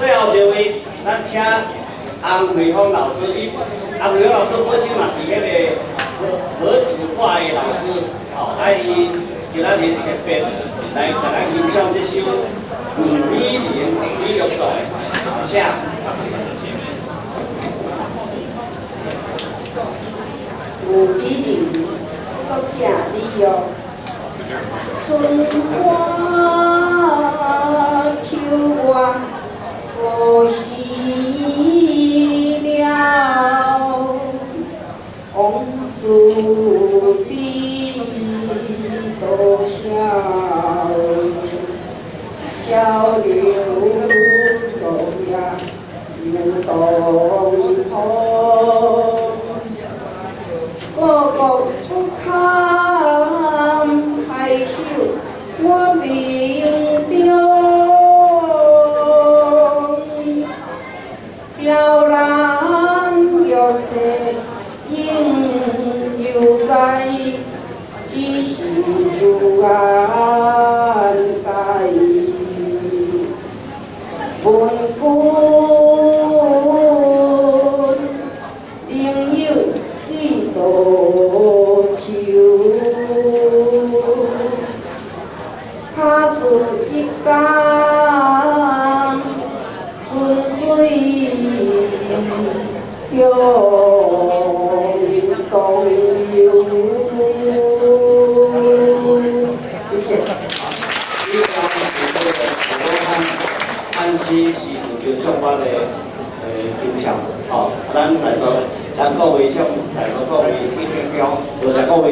最后一位，咱请洪桂芳老师，洪桂芳老师本身嘛是迄个儿子画的老师，哦，伊今仔日特别来给咱欣赏这首美人美玉带，请。有美人，作者李玉。春花秋月何时了？往事比多少？小柳昨夜又东风。个个出坎害羞，我命中雕栏玉砌应犹在，只是自然改。问君应有几多愁？假使一江春水向东流。谢谢。安溪其实就相关的技巧，哦，咱在座，咱各位向在座各位听众，多谢各位。